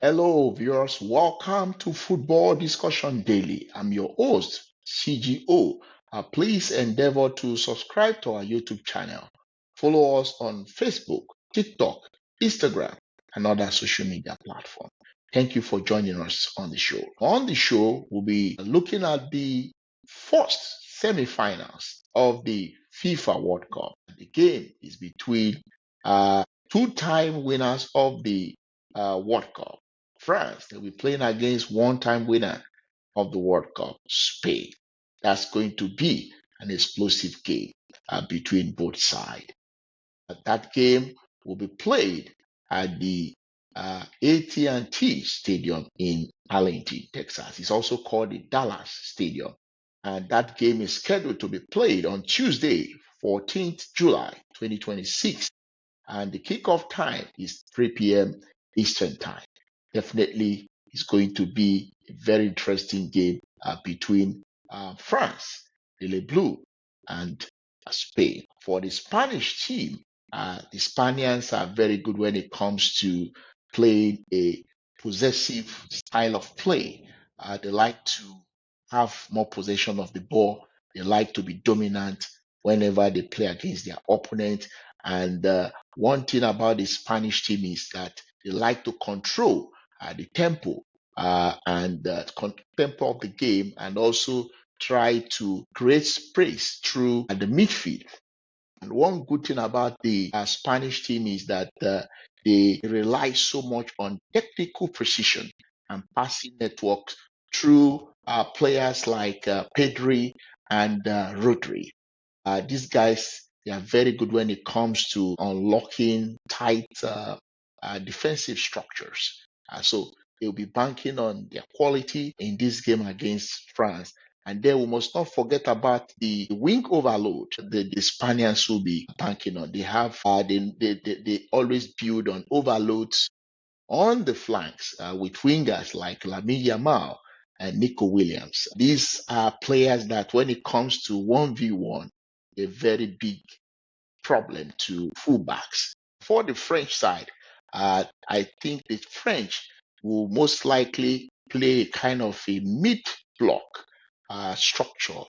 Hello, viewers. Welcome to Football Discussion Daily. I'm your host, CGO. Please endeavor to subscribe to our YouTube channel. Follow us on Facebook, TikTok, Instagram, and other social media platforms. Thank you for joining us on the show. On the show, we'll be looking at the first semifinals of the FIFA World Cup. The game is between two-time winners of the World Cup. France, they'll be playing against one-time winner of the World Cup, Spain. That's going to be an explosive game between both sides. That game will be played at the AT&T Stadium in Arlington, Texas. It's also called the Dallas Stadium. And that game is scheduled to be played on Tuesday, 14th July 2026. And the kickoff time is 3 p.m. Eastern Time. Definitely, it's going to be a very interesting game between France, the Le Bleu, and Spain. For the Spanish team, the Spaniards are very good when it comes to playing a possessive style of play. They like to have more possession of the ball. They like to be dominant whenever they play against their opponent. And one thing about the Spanish team is that they like to control the tempo and tempo of the game, and also try to create space through the midfield. And one good thing about the Spanish team is that they rely so much on technical precision and passing networks through players like Pedri and Rodri. These guys, they are very good when it comes to unlocking tight defensive structures. So they'll be banking on their quality in this game against France. And then we must not forget about the wing overload the Spaniards will be banking on. They have they always build on overloads on the flanks with wingers like Lamine Yamal and Nico Williams. These are players that, when it comes to 1v1, a very big problem to fullbacks. For the French side, I think the French will most likely play a kind of a mid block structure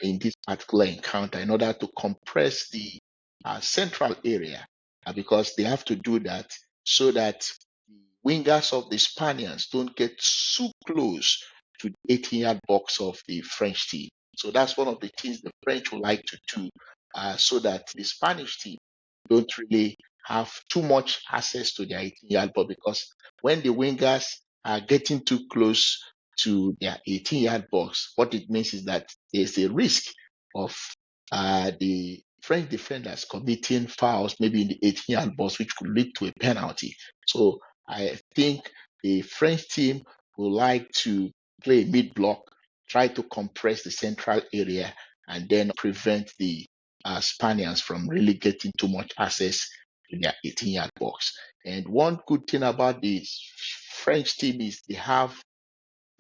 in this particular encounter in order to compress the central area because they have to do that so that the wingers of the Spaniards don't get too close to the 18-yard box of the French team. So that's one of the things the French would like to do so that the Spanish team don't really have too much access to their 18-yard box, because when the wingers are getting too close to their 18-yard box, what it means is that there's a risk of the French defenders committing fouls, maybe in the 18-yard box, which could lead to a penalty. So I think the French team will like to play mid block, try to compress the central area, and then prevent the Spaniards from really getting too much access to their 18-yard box. And one good thing about the French team is they have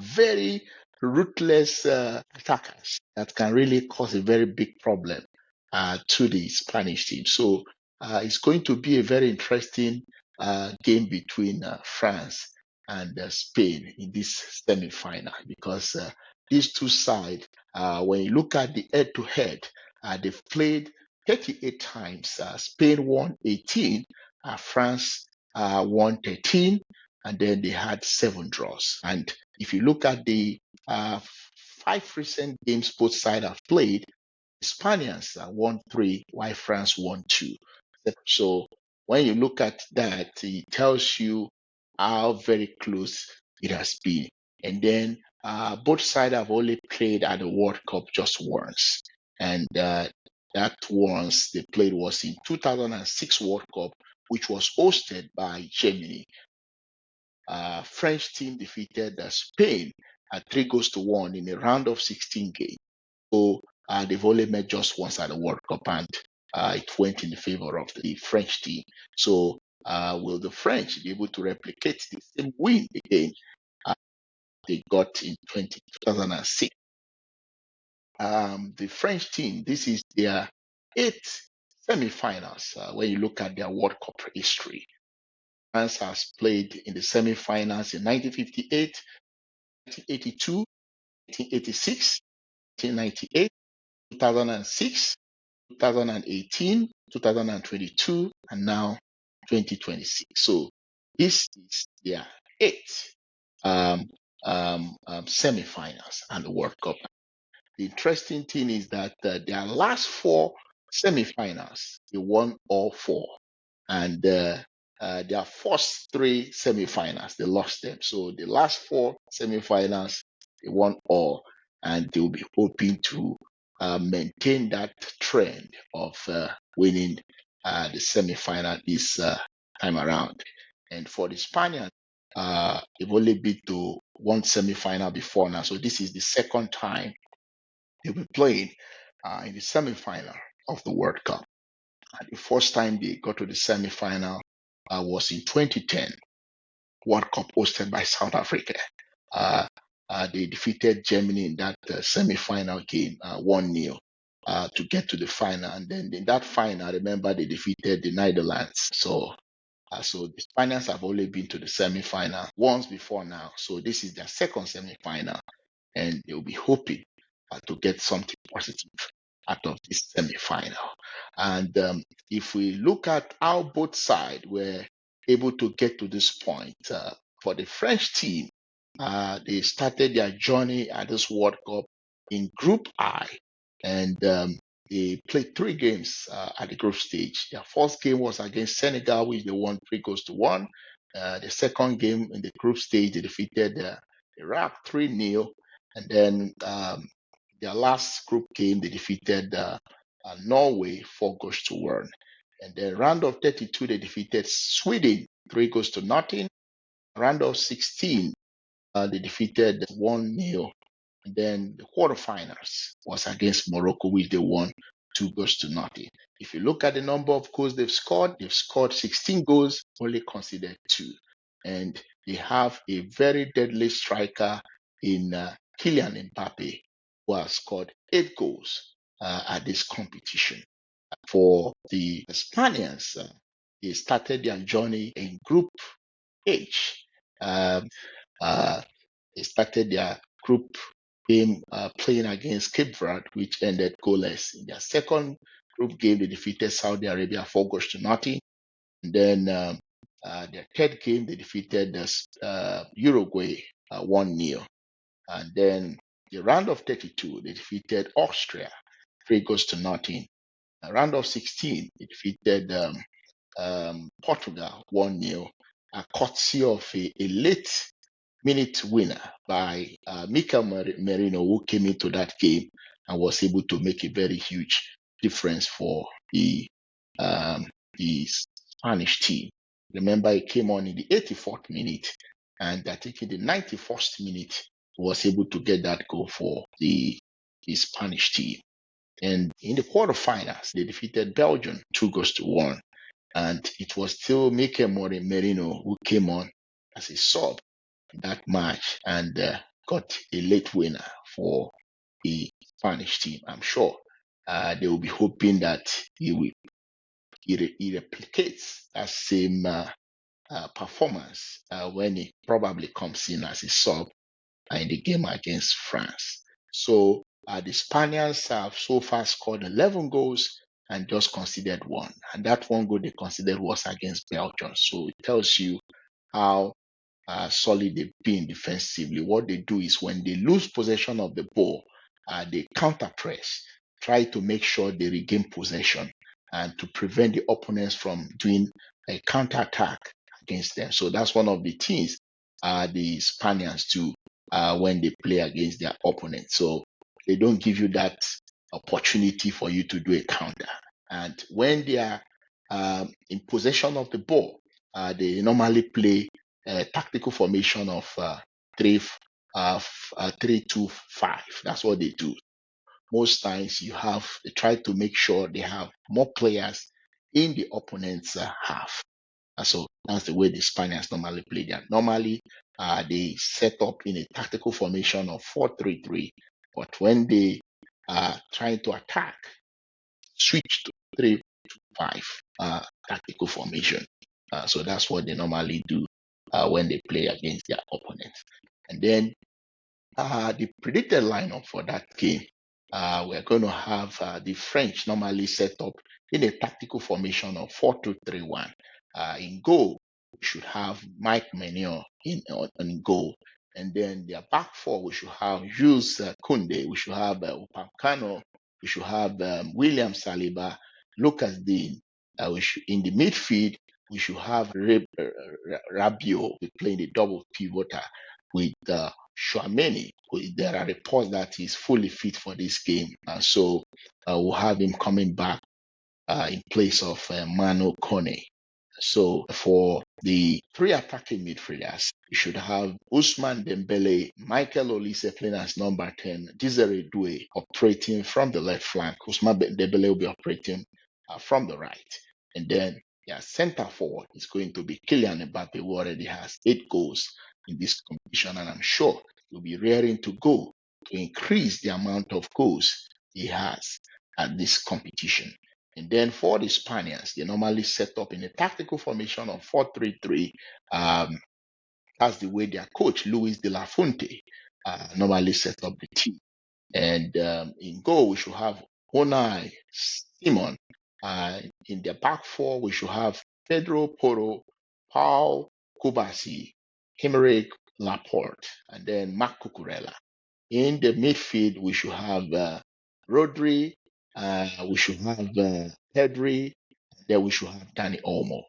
very ruthless attackers that can really cause a very big problem to the Spanish team. So it's going to be a very interesting game between France and Spain in this semi-final, because these two sides, when you look at the head-to-head, they've played 38 times. Spain won 18, France won 13, and then they had 7 draws. And if you look at the 5 recent games both sides have played, the Spaniards won 3, while France won 2. So when you look at that, it tells you how very close it has been. And then both sides have only played at the World Cup just once. And that once they played was in 2006 World Cup, which was hosted by Germany. French team defeated Spain at 3-1 in a round of 16 games. So they've only met just once at the World Cup, and it went in the favor of the French team. So will the French be able to replicate the same win again they got in 2006? The French team, this is their 8th semifinals when you look at their World Cup history. France has played in the semi-finals in 1958, 1982, 1986, 1998, 2006, 2018, 2022, and now 2026. So this is their eighth semi-finals and the World Cup. The interesting thing is that their last four semi-finals, they won all four, and their first three semi-finals, they lost them. So the last four semi-finals, they won all, and they'll be hoping to maintain that trend of winning the semi-final this time around. And for the Spaniards, they've only been to one semi-final before now, so this is the second time they'll be playing in the semi-final of the World Cup. And the first time they got to the semi-final was in 2010, World Cup hosted by South Africa. They defeated Germany in that semi-final game, 1-0, to get to the final. And then in that final, I remember they defeated the Netherlands. So the Spaniards have only been to the semi-final once before now. So this is their second semi-final, and they'll be hoping to get something positive out of this semi-final. And if we look at how both sides were able to get to this point, for the French team, they started their journey at this World Cup in Group I, and they played three games at the group stage. Their first game was against Senegal, which they won 3-1. The second game in the group stage, they defeated Iraq 3-0. And then their last group game, they defeated Norway 4-1. And then round of 32, they defeated Sweden 3-0. Round of 16, they defeated 1-0. And then the quarterfinals was against Morocco, which they won 2-0. If you look at the number of goals they've scored 16 goals, only conceded 2. And they have a very deadly striker in Kylian Mbappe, who has scored 8 goals at this competition. For the Spaniards, they started their journey in Group H. They started their group game playing against Cape Verde, which ended goalless. In their second group game, they defeated Saudi Arabia 4-0. And then their third game, they defeated Uruguay 1-0. And then the round of 32, they defeated Austria 3-0. Round of 16, they defeated Portugal 1-0, courtesy of a late minute winner by Mikel Merino, who came into that game and was able to make a very huge difference for the Spanish team. Remember, he came on in the 84th minute, and I think in the 91st minute, he was able to get that goal for the Spanish team. And in the quarterfinals, they defeated Belgium 2-1. And it was still Mikel Merino who came on as a sub in that match and got a late winner for the Spanish team. I'm sure they will be hoping that he replicates that same performance when he probably comes in as a sub in the game against France. So the Spaniards have so far scored 11 goals and just conceded 1. And that 1 goal they conceded was against Belgium. So it tells you how solid they've been defensively. What they do is when they lose possession of the ball, they counter press, try to make sure they regain possession and to prevent the opponents from doing a counter attack against them. So that's one of the things the Spaniards do when they play against their opponents. So they don't give you that opportunity for you to do a counter. And when they are in possession of the ball, they normally play a tactical formation of 3-2-5. That's what they do. Most times they try to make sure they have more players in the opponent's half. So that's the way the Spaniards normally play that. Normally, they set up in a tactical formation of 4-3-3, but when they are trying to attack, switch to 3-2-5 tactical formation. So that's what they normally do when they play against their opponents. And then the predicted lineup for that game, we're going to have the French normally set up in a tactical formation of 4-2-3-1. In goal, we should have Mike Maignan in goal. And then their back four, we should have Jules Koundé, we should have Upamecano, we should have William Saliba, Lucas Dean. In the midfield, we should have Rabiot playing the double pivoter with Chouameni. There are reports that he's fully fit for this game, so we'll have him coming back in place of Manu Kone. So for the three attacking midfielders, we should have Ousmane Dembele, Michael Olise playing as number 10, Desiree Doué operating from the left flank. Ousmane Dembele will be operating from the right. And then their center forward is going to be Kylian Mbappe, who already has 8 goals in this competition, and I'm sure he'll be raring to go to increase the amount of goals he has at this competition. And then for the Spaniards, they normally set up in a tactical formation of 4-3-3. That's the way their coach, Luis de la Fuente, normally set up the team. And in goal, we should have Unai Simon. In the back four, we should have Pedro Porro, Paul Kubasi, Hemeric Laporte, and then Marc Cucurella. In the midfield, we should have Rodri, we should have Pedri, then we should have Dani Olmo.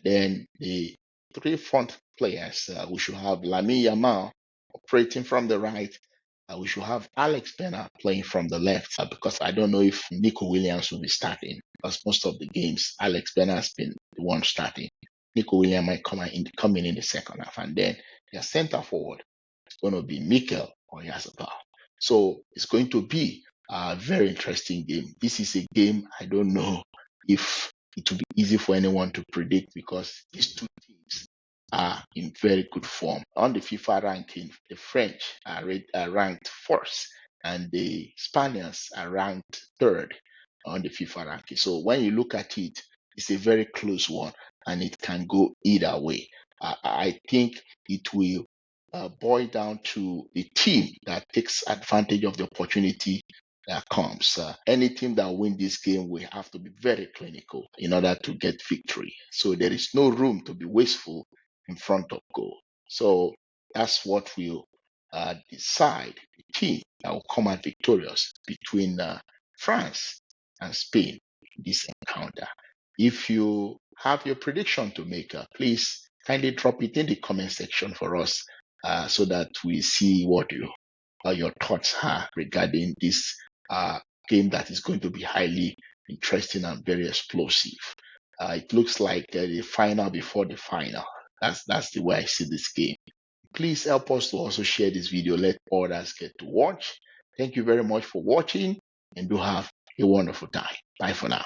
Then the three front players, we should have Lamine Yamal operating from the right. We should have Alex Bena playing from the left because I don't know if Nico Williams will be starting because most of the games Alex Bena has been the one starting. Nico Williams might come in the second half, and then their center forward is going to be Mikel Oyarzabal. So it's going to be a very interesting game. This is a game I don't know if it will be easy for anyone to predict because these two teams are in very good form. On the FIFA ranking, the French are ranked first and the Spaniards are ranked third on the FIFA ranking. So when you look at it, it's a very close one and it can go either way. I think it will boil down to the team that takes advantage of the opportunity that comes. Any team that wins this game will have to be very clinical in order to get victory. So there is no room to be wasteful in front of goal. So that's what will decide the team that will come out victorious between France and Spain in this encounter. If you have your prediction to make, please kindly drop it in the comment section for us so that we see what your thoughts are regarding this game that is going to be highly interesting and very explosive. It looks like the final before the final. That's the way I see this game. Please help us to also share this video. Let others get to watch. Thank you very much for watching and do have a wonderful time. Bye for now.